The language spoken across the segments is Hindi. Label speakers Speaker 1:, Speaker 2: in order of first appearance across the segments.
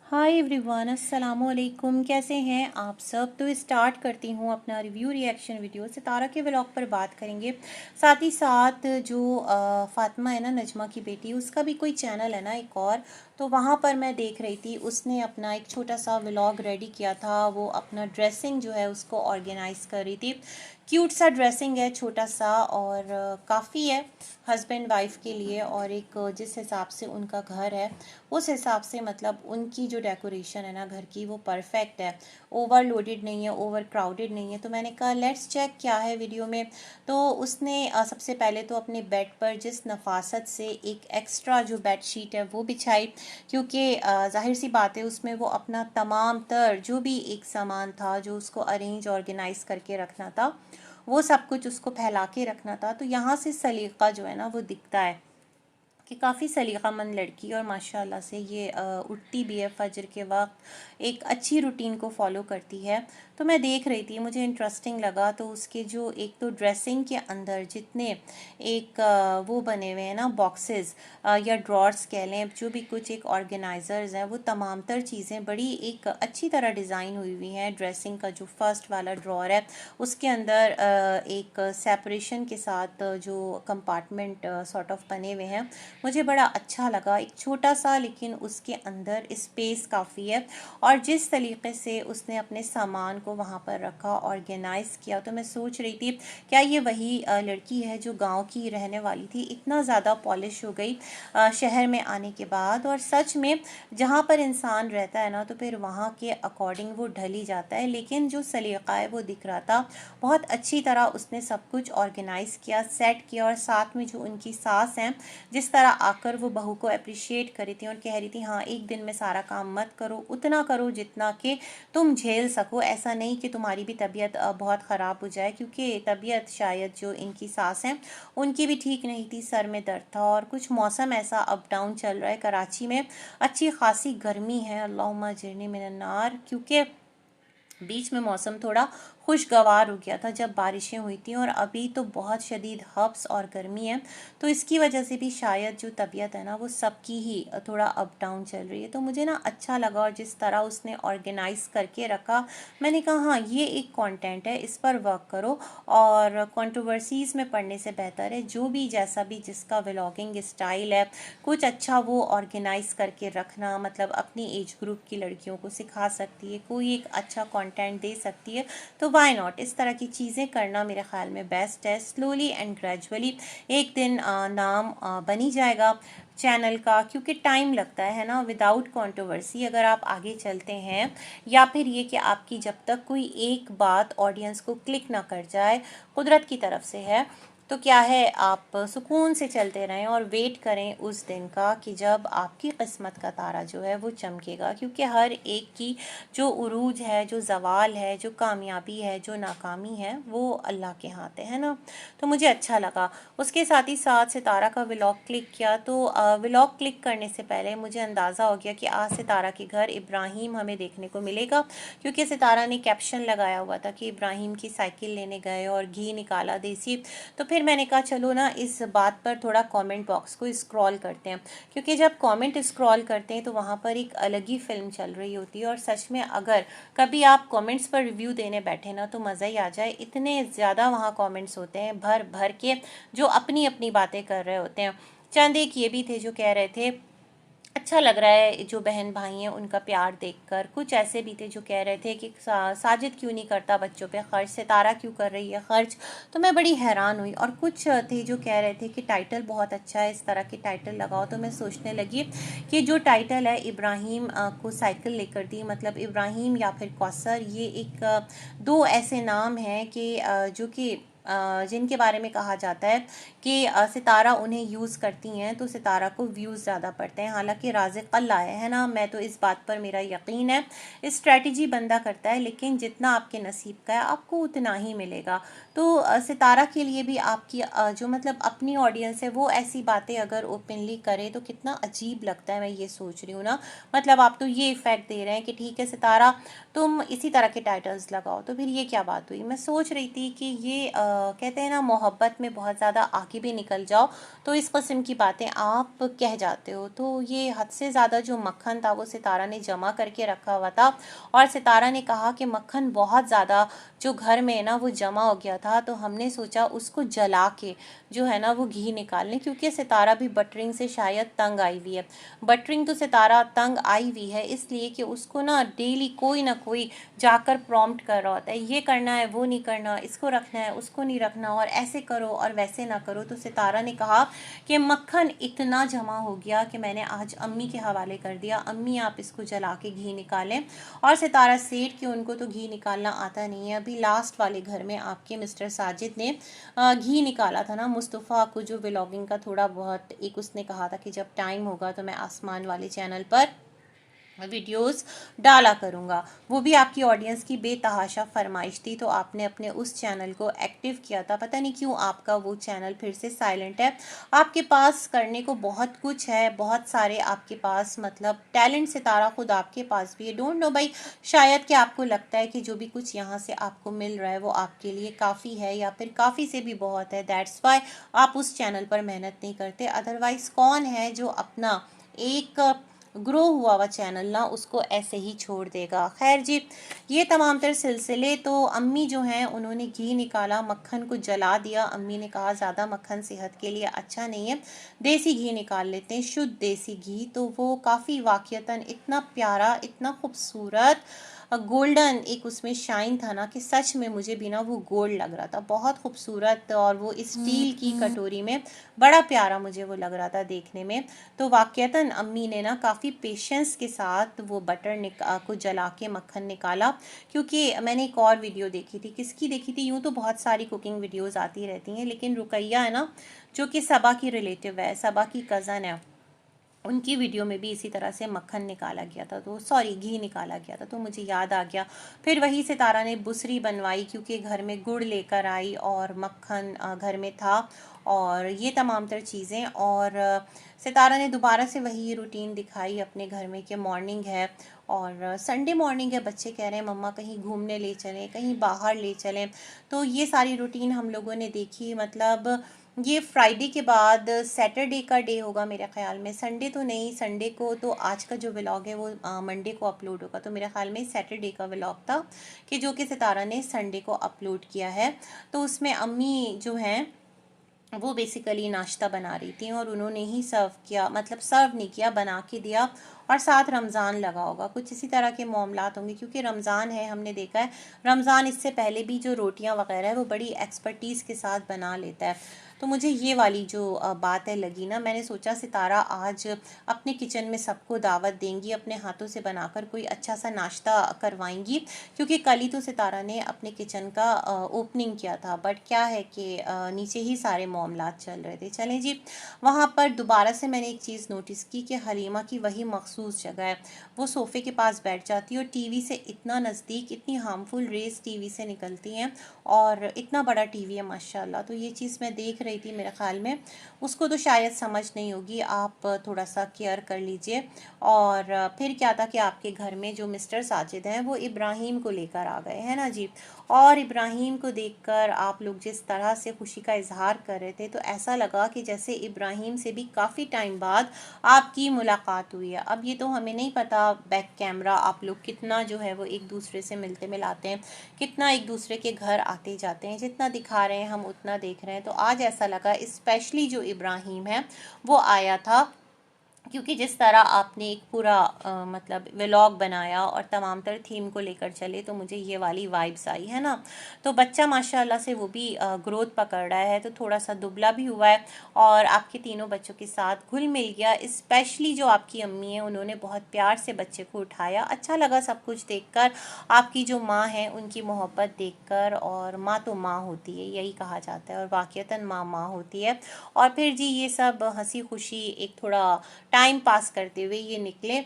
Speaker 1: हाय एवरीवन, अस्सलामुअलैकुम। कैसे हैं आप सब। तो स्टार्ट करती हूँ अपना रिव्यू रिएक्शन वीडियो। सितारा के व्लॉग पर बात करेंगे। साथ ही साथ जो फातिमा है ना, नजमा की बेटी, उसका भी कोई चैनल है ना एक और, तो वहाँ पर मैं देख रही थी, उसने अपना एक छोटा सा व्लॉग रेडी किया था। वो अपना ड्रेसिंग जो है उसको ऑर्गेनाइज कर रही थी। क्यूट सा ड्रेसिंग है, छोटा सा, और काफ़ी है हस्बैंड वाइफ के लिए। और एक जिस हिसाब से उनका घर है उस हिसाब से, मतलब उनकी जो डेकोरेशन है ना घर की, वो परफेक्ट है। ओवरलोडेड नहीं है, ओवर क्राउडेड नहीं है। तो मैंने कहा लेट्स चेक क्या है वीडियो में। तो उसने सबसे पहले तो अपने बेड पर जिस नफासत से एक एक्स्ट्रा जो बेड शीट है वो बिछाई, क्योंकि जाहिर सी बात है उसमें वो अपना तमाम तर जो भी एक सामान था जो उसको अरेंज ऑर्गेनाइज करके रखना था, वो सब कुछ उसको फैला के रखना था। तो यहाँ से सलीका जो है ना वो दिखता है कि काफ़ी सलीक़ामंद लड़की, और माशाल्लाह से ये उठती भी है फजर के वक्त, एक अच्छी रूटीन को फॉलो करती है। तो मैं देख रही थी, मुझे इंटरेस्टिंग लगा। तो उसके जो एक तो ड्रेसिंग के अंदर जितने एक वो बने हुए हैं ना बॉक्सेस या ड्रॉर्स कह लें, जो भी कुछ एक ऑर्गेनाइजर्स हैं, वो तमाम तर चीज़ें बड़ी एक अच्छी तरह डिज़ाइन हुई हुई हैं। ड्रेसिंग का जो फर्स्ट वाला ड्रॉर है उसके अंदर एक सेपरेशन के साथ जो कंपार्टमेंट सॉर्ट ऑफ बने हुए हैं, मुझे बड़ा अच्छा लगा। एक छोटा सा, लेकिन उसके अंदर स्पेस काफ़ी है। और जिस तरीके से उसने अपने सामान को वहाँ पर रखा, ऑर्गेनाइज किया, तो मैं सोच रही थी क्या ये वही लड़की है जो गांव की रहने वाली थी। इतना ज़्यादा पॉलिश हो गई शहर में आने के बाद। और सच में जहाँ पर इंसान रहता है ना, तो फिर वहाँ के अकॉर्डिंग वो ढल ही जाता है। लेकिन जो सलीका है वो दिख रहा था, बहुत अच्छी तरह उसने सब कुछ ऑर्गेनाइज किया, सेट किया। और साथ में जो उनकी सास हैं, जिस तरह आकर वो बहू को अप्रिशिएट करी थी और कह रही थी हाँ एक दिन में सारा काम मत करो, उतना करो जितना कि तुम झेल सको। ऐसा नहीं कि तुम्हारी भी तबीयत बहुत ख़राब हो जाए, क्योंकि तबीयत शायद जो इनकी सास हैं उनकी भी ठीक नहीं थी, सर में दर्द था। और कुछ मौसम ऐसा अप डाउन चल रहा है कराची में, अच्छी खासी गर्मी है। अल्लाहुम्मा अजिरनी मिनन नार। क्योंकि बीच में मौसम थोड़ा खुशगवार हो गया था जब बारिशें हुई थी, और अभी तो बहुत शदीद हब्स और गर्मी है। तो इसकी वजह से भी शायद जो तबीयत है ना वो सबकी ही थोड़ा अप डाउन चल रही है। तो मुझे ना अच्छा लगा, और जिस तरह उसने ऑर्गेनाइज करके रखा, मैंने कहा हाँ ये एक कंटेंट है, इस पर वर्क करो। और कंट्रोवर्सीज में पढ़ने से बेहतर है जो भी जैसा भी जिसका व्लॉगिंग स्टाइल है, कुछ अच्छा वो ऑर्गेनाइज करके रखना, मतलब अपनी एज ग्रुप की लड़कियों को सिखा सकती है, कोई एक अच्छा कंटेंट दे सकती है, तो वाई नॉट। इस तरह की चीज़ें करना मेरे ख्याल में बेस्ट है। स्लोली एंड ग्रेजुअली एक दिन नाम बनी जाएगा चैनल का, क्योंकि टाइम लगता है ना। विदाउट कंट्रोवर्सी अगर आप आगे चलते हैं, या फिर ये कि आपकी जब तक कोई एक बात ऑडियंस को क्लिक ना कर जाए, कुदरत की तरफ से है, तो क्या है, आप सुकून से चलते रहें और वेट करें उस दिन का कि जब आपकी किस्मत का तारा जो है वो चमकेगा। क्योंकि हर एक की जो उरूज है, जो जवाल है, जो कामयाबी है, जो नाकामी है, वो अल्लाह के हाथ है ना। तो मुझे अच्छा लगा। उसके साथ ही साथ सितारा का व्लॉग क्लिक किया। तो व्लॉग क्लिक करने से पहले मुझे अंदाज़ा हो गया कि आज सितारा के घर इब्राहिम हमें देखने को मिलेगा, क्योंकि सितारा ने कैप्शन लगाया हुआ था कि इब्राहिम की साइकिल लेने गए और घी निकाला देसी। तो फिर मैंने कहा चलो ना इस बात पर थोड़ा कमेंट बॉक्स को स्क्रॉल करते हैं, क्योंकि जब कमेंट स्क्रॉल करते हैं तो वहाँ पर एक अलग ही फिल्म चल रही होती है। और सच में अगर कभी आप कमेंट्स पर रिव्यू देने बैठे ना, तो मज़ा ही आ जाए। इतने ज़्यादा वहाँ कमेंट्स होते हैं भर भर के, जो अपनी अपनी बातें कर रहे होते हैं। चंद एक ये भी थे जो कह रहे थे अच्छा लग रहा है जो बहन भाई हैं उनका प्यार देखकर। कुछ ऐसे भी थे जो कह रहे थे कि साजिद क्यों नहीं करता बच्चों पे खर्च, सितारा क्यों कर रही है खर्च। तो मैं बड़ी हैरान हुई। और कुछ थे जो कह रहे थे कि टाइटल बहुत अच्छा है, इस तरह की टाइटल लगाओ। तो मैं सोचने लगी कि जो टाइटल है इब्राहिम को साइकिल लेकर दी, मतलब इब्राहिम या फिर कौसर, ये एक दो ऐसे नाम हैं कि जो कि जिनके बारे में कहा जाता है कि सितारा उन्हें यूज़ करती हैं तो सितारा को व्यूज़ ज़्यादा पड़ते हैं। हालांकि राज़िक अल्लाह है ना, मैं तो इस बात पर मेरा यकीन है। स्ट्रेटजी बंदा करता है, लेकिन जितना आपके नसीब का है आपको उतना ही मिलेगा। तो सितारा के लिए भी आपकी जो मतलब अपनी ऑडियंस है वो ऐसी बातें अगर ओपनली करे तो कितना अजीब लगता है। मैं ये सोच रही हूँ ना, मतलब आप तो ये इफ़ेक्ट दे रहे हैं कि ठीक है सितारा तुम इसी तरह के टाइटल्स लगाओ, तो फिर ये क्या बात हुई। मैं सोच रही थी कि ये कहते हैं ना मोहब्बत में बहुत ज़्यादा आगे भी निकल जाओ तो इस किस्म की बातें आप कह जाते हो। तो ये हद से ज़्यादा जो मक्खन था वो सितारा ने जमा करके रखा हुआ था और सितारा ने कहा कि मक्खन बहुत ज़्यादा जो घर में है ना वो जमा हो गया था, तो हमने सोचा उसको जला के जो है ना वो घी निकाल लें, क्योंकि सितारा भी बटरिंग से शायद तंग आई हुई है। बटरिंग तो सितारा तंग आई हुई है इसलिए कि उसको ना डेली कोई ना कोई जाकर प्रॉम्प्ट कर रहा होता है, ये करना है वो नहीं करना, इसको रखना है उसको नहीं रखना, और ऐसे करो और वैसे ना करो। तो सितारा ने कहा कि मक्खन इतना जमा हो गया कि मैंने आज अम्मी के हवाले कर दिया, अम्मी आप इसको जला के घी निकालें। और सितारा सेठ कि उनको तो घी निकालना आता नहीं है। अभी लास्ट वाले घर में आपके मिस्टर साजिद ने घी निकाला था ना मुस्तफ़ा को, जो व्लॉगिंग का थोड़ा बहुत एक उसने कहा था कि जब टाइम होगा तो मैं आसमान वाले चैनल पर वीडियोस डाला करूँगा। वो भी आपकी ऑडियंस की बेतहाशा फरमाइश थी, तो आपने अपने उस चैनल को एक्टिव किया था। पता नहीं क्यों आपका वो चैनल फिर से साइलेंट है। आपके पास करने को बहुत कुछ है, बहुत सारे आपके पास मतलब टैलेंट सितारा खुद आपके पास भी है। डोंट नो भाई, शायद कि आपको लगता है कि जो भी कुछ यहाँ से आपको मिल रहा है वो आपके लिए काफ़ी है या फिर काफ़ी से भी बहुत है, दैट्स वाई आप उस चैनल पर मेहनत नहीं करते। अदरवाइज़ कौन है जो अपना एक ग्रो हुआ हुआ चैनल ना उसको ऐसे ही छोड़ देगा। खैर जी, ये तमाम तर सिलसिले। तो अम्मी जो हैं उन्होंने घी निकाला, मक्खन को जला दिया। अम्मी ने कहा ज़्यादा मक्खन सेहत के लिए अच्छा नहीं है, देसी घी निकाल लेते हैं, शुद्ध देसी घी। तो वो काफ़ी वाक़ियतन इतना प्यारा, इतना खूबसूरत गोल्डन एक उसमें शाइन था ना कि सच में मुझे भी ना वो गोल्ड लग रहा था, बहुत खूबसूरत। और वो स्टील की कटोरी में बड़ा प्यारा मुझे वो लग रहा था देखने में। तो वाक़ियतन अम्मी ने ना काफ़ी पेशेंस के साथ वो बटर को जला के मक्खन निकाला। क्योंकि मैंने एक और वीडियो देखी थी, किसकी देखी थी, यूँ तो बहुत सारी कुकिंग वीडियोज़ आती रहती हैं, लेकिन रुकैया है ना जो कि सबा की रिलेटिव है, सबा की कज़न है, उनकी वीडियो में भी इसी तरह से मक्खन निकाला गया था, तो सॉरी घी निकाला गया था, तो मुझे याद आ गया। फिर वही सितारा ने बुसरी बनवाई क्योंकि घर में गुड़ लेकर आई और मक्खन घर में था और ये तमाम तर चीज़ें। और सितारा ने दोबारा से वही रूटीन दिखाई अपने घर में कि मॉर्निंग है और संडे मॉर्निंग है, बच्चे कह रहे हैं मम्मा कहीं घूमने ले चलें, कहीं बाहर ले चलें। तो ये सारी रूटीन हम लोगों ने देखी। मतलब ये फ्राइडे के बाद सैटरडे का डे होगा मेरे ख्याल में, संडे तो नहीं। संडे को तो आज का जो व्लॉग है वो मंडे को अपलोड होगा, तो मेरे ख्याल में सैटरडे का व्लॉग था कि जो कि सितारा ने संडे को अपलोड किया है। तो उसमें अम्मी जो हैं वो बेसिकली नाश्ता बना रही थी और उन्होंने ही सर्व किया, मतलब सर्व नहीं किया, बना के दिया। और साथ रमज़ान लगा होगा, कुछ इसी तरह के मामलात होंगे क्योंकि रमज़ान है। हमने देखा है रमज़ान इससे पहले भी जो रोटियां वगैरह है वो बड़ी एक्सपर्टीज़ के साथ बना लेता है। तो मुझे ये वाली जो बात है लगी ना, मैंने सोचा सितारा आज अपने किचन में सबको दावत देंगी, अपने हाथों से बनाकर कोई अच्छा सा नाश्ता करवाएंगी, क्योंकि कल ही तो सितारा ने अपने किचन का ओपनिंग किया था। बट क्या है कि नीचे ही सारे मामलात चल रहे थे। चलें जी, वहाँ पर दोबारा से मैंने एक चीज़ नोटिस की कि हलीमा की वही मखसूस जगह है, वो सोफ़े के पास बैठ जाती है और टीवी से इतना नज़दीक, इतनी हार्मफुल रेज़ टीवी से निकलती हैं और इतना बड़ा टीवी है माशाल्लाह। तो ये चीज़ मैं देख रही थी, मेरे ख्याल में उसको तो शायद समझ नहीं होगी, आप थोड़ा सा केयर कर लीजिए। और फिर क्या था कि आपके घर में जो मिस्टर साजिद हैं वो इब्राहिम को लेकर आ गए हैं ना जी। और इब्राहिम को देखकर आप लोग जिस तरह से खुशी का इजहार कर रहे थे, तो ऐसा लगा कि जैसे इब्राहिम से भी काफ़ी टाइम बाद आपकी मुलाकात हुई है। अब ये तो हमें नहीं पता बैक कैमरा आप लोग कितना जो है वो एक दूसरे से मिलते मिलाते हैं, कितना एक दूसरे के घर आते जाते हैं, जितना दिखा रहे हैं हम उतना देख रहे हैं। तो आज ऐसा लगा स्पेशली जो इब्राहिम है वो आया था, क्योंकि जिस तरह आपने एक पूरा मतलब व्लॉग बनाया और तमाम तर थीम को लेकर चले, तो मुझे ये वाली वाइब्स आई है ना। तो बच्चा माशाल्लाह से वो भी ग्रोथ पकड़ रहा है, तो थोड़ा सा दुबला भी हुआ है और आपके तीनों बच्चों के साथ घुल मिल गया। स्पेशली जो आपकी अम्मी है उन्होंने बहुत प्यार से बच्चे को उठाया, अच्छा लगा सब कुछ देखकर। आपकी जो माँ है उनकी मोहब्बत देखकर, और माँ तो माँ होती है, यही कहा जाता है, और वाक़ियतन माँ माँ होती है। और फिर जी ये सब हंसी खुशी एक थोड़ा टाइम पास करते हुए ये निकले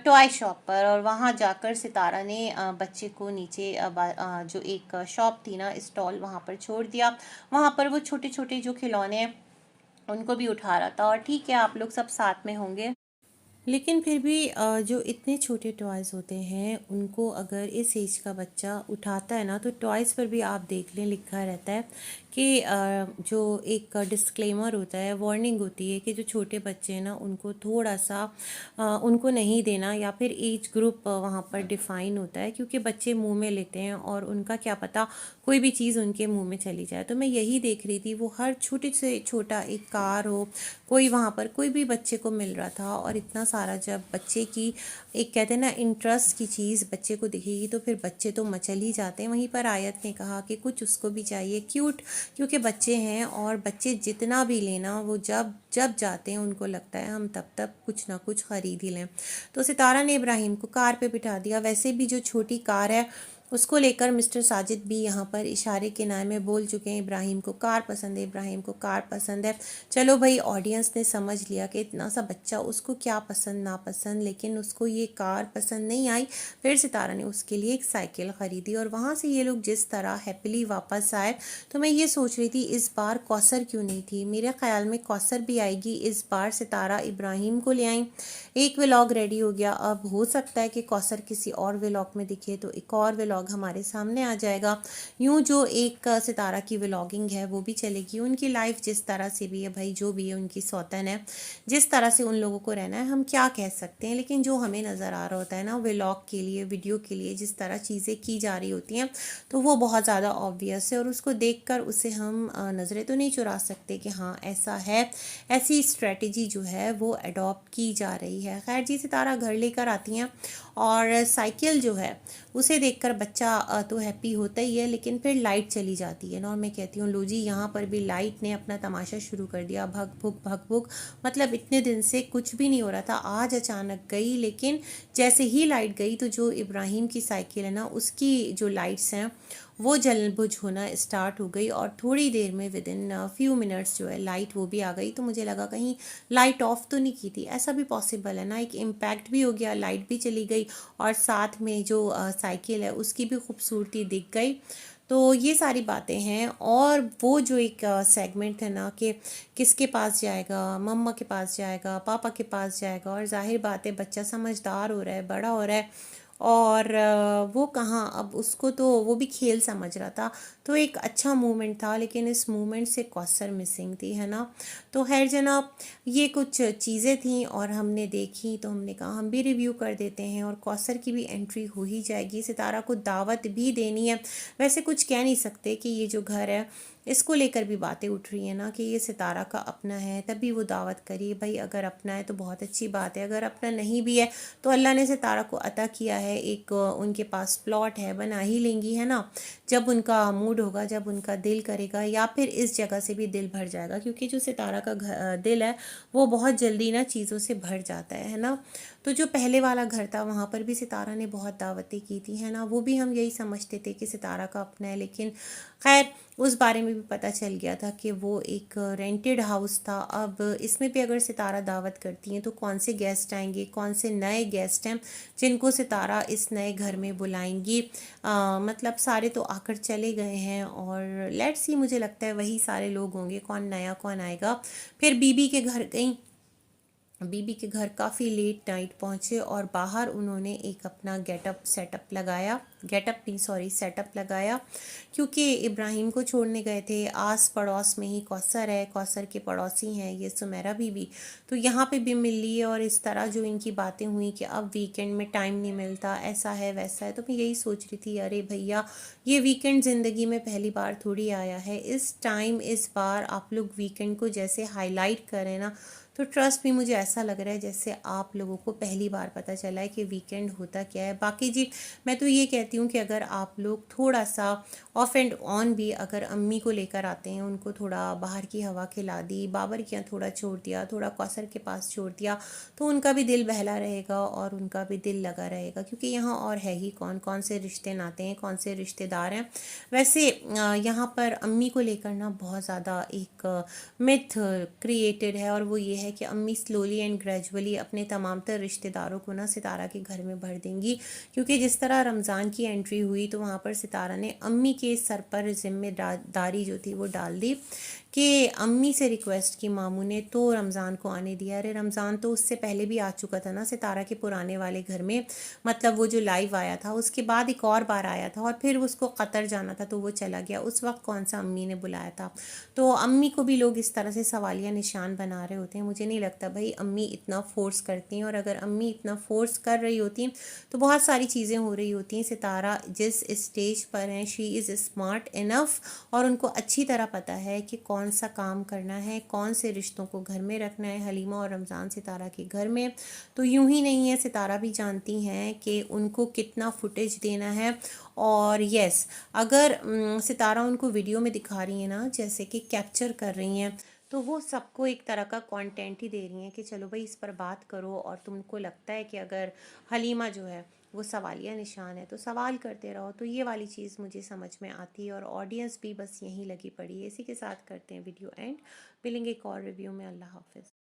Speaker 1: टॉय शॉप पर, और वहाँ जाकर सितारा ने बच्चे को नीचे जो एक शॉप थी ना, स्टॉल, वहाँ पर छोड़ दिया। वहाँ पर वो छोटे छोटे जो खिलौने हैं उनको भी उठा रहा था। और ठीक है आप लोग सब साथ में होंगे, लेकिन फिर भी जो इतने छोटे टॉयज़ होते हैं उनको अगर इस एज का बच्चा उठाता है ना, तो टॉयज़ पर भी आप देख लें लिखा रहता है कि जो एक डिस्क्लेमर होता है, वार्निंग होती है कि जो छोटे बच्चे हैं ना उनको थोड़ा सा उनको नहीं देना, या फिर एज ग्रुप वहाँ पर डिफ़ाइन होता है, क्योंकि बच्चे मुंह में लेते हैं और उनका क्या पता कोई भी चीज़ उनके मुंह में चली जाए। तो मैं यही देख रही थी, वो हर छोटे से छोटा एक कार हो, कोई वहाँ पर कोई भी बच्चे को मिल रहा था, और इतना सारा जब बच्चे की एक कहते हैं ना इंटरेस्ट की चीज़ बच्चे को दिखेगी तो फिर बच्चे तो मचल ही जाते हैं। वहीं पर आयत ने कहा कि कुछ उसको भी चाहिए क्यूट, क्योंकि बच्चे हैं और बच्चे जितना भी लेना वो जब जब जाते हैं उनको लगता है हम तब तब कुछ ना कुछ ख़रीद ही लें। तो सितारा ने इब्राहिम को कार पे बिठा दिया। वैसे भी जो छोटी कार है उसको लेकर मिस्टर साजिद भी यहाँ पर इशारे के नाम में बोल चुके हैं, इब्राहिम को कार पसंद है, इब्राहिम को कार पसंद है। चलो भाई, ऑडियंस ने समझ लिया कि इतना सा बच्चा उसको क्या पसंद नापसंद, लेकिन उसको ये कार पसंद नहीं आई। फिर सितारा ने उसके लिए एक साइकिल ख़रीदी और वहाँ से ये लोग जिस तरह हैप्पीली वापस आए, तो मैं ये सोच रही थी इस बार कौसर क्यों नहीं थी। मेरे ख्याल में कौसर भी आएगी इस बार। सितारा इब्राहिम को ले आई, एक व्लॉग रेडी हो गया। अब हो सकता है कि कौसर किसी और व्लॉग में दिखे तो एक और व्लॉग हमारे सामने आ जाएगा। यूँ जो एक सितारा की व्लॉगिंग है वो भी चलेगी। उनकी लाइफ जिस तरह से भी है भाई, जो भी है उनकी सौतन है, जिस तरह से उन लोगों को रहना है हम क्या कह सकते हैं। लेकिन जो हमें नज़र आ रहा होता है ना व्लॉग के लिए, वीडियो के लिए जिस तरह चीज़ें की जा रही होती हैं, तो वो बहुत ज़्यादा ऑब्वियस है और उसको देखकर उसे हम नज़रें तो नहीं चुरा सकते कि हाँ ऐसा है, ऐसी स्ट्रेटजी जो है वो अडॉप्ट की जा रही है। खैर जी, सितारा घर लेकर आती हैं और साइकिल जो है उसे देखकर बच्चा तो हैप्पी होता ही है, लेकिन फिर लाइट चली जाती है ना, और मैं कहती हूँ लो जी, यहाँ पर भी लाइट ने अपना तमाशा शुरू कर दिया। भग भुग, मतलब इतने दिन से कुछ भी नहीं हो रहा था, आज अचानक गई। लेकिन जैसे ही लाइट गई तो जो इब्राहिम की साइकिल है ना उसकी जो लाइट्स हैं वो जल बुझ होना स्टार्ट हो गई, और थोड़ी देर में विद इन फ्यू मिनट्स जो है लाइट वो भी आ गई। तो मुझे लगा कहीं लाइट ऑफ तो नहीं की थी, ऐसा भी पॉसिबल है ना, एक इम्पैक्ट भी हो गया, लाइट भी चली गई और साथ में जो साइकिल है उसकी भी खूबसूरती दिख गई। तो ये सारी बातें हैं। और वो जो एक सेगमेंट है ना कि किसके पास जाएगा, मम्मा के पास जाएगा, पापा के पास जाएगा, और जाहिर बात है बच्चा समझदार हो रहा है, बड़ा हो रहा है, और वो कहाँ, अब उसको तो वो भी खेल समझ रहा था। तो एक अच्छा मूवमेंट था, लेकिन इस मूवमेंट से कौसर मिसिंग थी, है ना। तो खैर जनाब, ये कुछ चीज़ें थी और हमने देखी तो हमने कहा हम भी रिव्यू कर देते हैं, और कौसर की भी एंट्री हो ही जाएगी। सितारा को दावत भी देनी है। वैसे कुछ कह नहीं सकते कि ये जो घर है इसको लेकर भी बातें उठ रही हैं ना कि ये सितारा का अपना है, तभी वो दावत करी। भाई अगर अपना है तो बहुत अच्छी बात है, अगर अपना नहीं भी है तो अल्लाह ने सितारा को अता किया है, एक उनके पास प्लॉट है, बना ही लेंगी, है ना। जब उनका मूड होगा, जब उनका दिल करेगा, या फिर इस जगह से भी दिल भर जाएगा, क्योंकि जो सितारा का दिल है वो बहुत जल्दी ना चीज़ों से भर जाता है ना। तो जो पहले वाला घर था वहाँ पर भी सितारा ने बहुत दावतें की थी, है ना, वो भी हम यही समझते थे कि सितारा का अपना है। लेकिन खैर उस बारे में भी पता चल गया था कि वो एक रेंटेड हाउस था। अब इसमें भी अगर सितारा दावत करती हैं तो कौन से गेस्ट आएंगे, कौन से नए गेस्ट हैं जिनको सितारा इस नए घर में बुलाएंगी। मतलब सारे तो आकर चले गए हैं, और लेट्स सी, मुझे लगता है वही सारे लोग होंगे, कौन नया कौन आएगा। फिर बीबी के घर गई, बीबी के घर काफ़ी लेट नाइट पहुँचे और बाहर उन्होंने एक अपना सेटअप लगाया, क्योंकि इब्राहिम को छोड़ने गए थे। आस पड़ोस में ही कौसर है, कौसर के पड़ोसी हैं ये सुमेरा बीबी, तो यहाँ पे भी मिल ली है। और इस तरह जो इनकी बातें हुई कि अब वीकेंड में टाइम नहीं मिलता, ऐसा है वैसा है, तो मैं यही सोच रही थी अरे भैया, ये वीकेंड ज़िंदगी में पहली बार थोड़ी आया है। इस टाइम इस बार आप लोग वीकेंड को जैसे हाईलाइट करें ना, तो ट्रस्ट भी मुझे ऐसा लग रहा है जैसे आप लोगों को पहली बार पता चला है कि वीकेंड होता क्या है। बाकी जी, मैं तो ये कहती हूँ कि अगर आप लोग थोड़ा सा ऑफ एंड ऑन भी अगर अम्मी को लेकर आते हैं, उनको थोड़ा बाहर की हवा खिला दी, बाबर के यहाँ थोड़ा छोड़ दिया, थोड़ा कौसर के पास छोड़ दिया, तो उनका भी दिल बहला रहेगा और उनका भी दिल लगा रहेगा। क्योंकि यहाँ और है ही कौन, कौन से रिश्ते नाते हैं, कौन से रिश्तेदार हैं। वैसे यहाँ पर अम्मी को लेकर ना बहुत ज़्यादा एक मिथ क्रिएटेड है, और वो ये है कि अम्मी स्लोली एंड ग्रेजुअली अपने तमाम तर रिश्तेदारों को ना सितारा के घर में भर देंगी। क्योंकि जिस तरह रमज़ान की एंट्री हुई तो वहाँ पर सितारा ने अम्मी के सर पर जिम्मेदारी जो थी वो डाल दी कि अम्मी से रिक्वेस्ट की मामू ने तो रमज़ान को आने दिया। अरे रमज़ान तो उससे पहले भी आ चुका था ना सितारा के पुराने वाले घर में, मतलब वो जो लाइव आया था उसके बाद एक और बार आया था, और फिर उसको कतर जाना था तो वो चला गया। उस वक्त कौन सा अम्मी ने बुलाया था? तो अम्मी को भी लोग इस तरह से सवालिया निशान बना रहे होते हैं। मुझे नहीं लगता भाई अम्मी इतना फोर्स करती हैं, और अगर अम्मी इतना फोर्स कर रही होती तो बहुत सारी चीज़ें हो रही होती हैं। सितारा जिस स्टेज पर हैं, शी इज़ स्मार्ट इनफ, और उनको अच्छी तरह पता है कि कौन सा काम करना है, कौन से रिश्तों को घर में रखना है। हलीमा और रमज़ान सितारा के घर में तो यूं ही नहीं है, सितारा भी जानती हैं कि उनको कितना फुटेज देना है। और यस, अगर सितारा उनको वीडियो में दिखा रही है ना, जैसे कि कैप्चर कर रही हैं, तो वो सबको एक तरह का कंटेंट ही दे रही हैं कि चलो भाई इस पर बात करो। और तुमको लगता है कि अगर हलीमा जो है वो सवालिया निशान है तो सवाल करते रहो। तो ये वाली चीज़ मुझे समझ में आती है, और ऑडियंस भी बस यहीं लगी पड़ी है। इसी के साथ करते हैं वीडियो एंड। मिलेंगे एक और रिव्यू में। अल्लाह हाफिज़।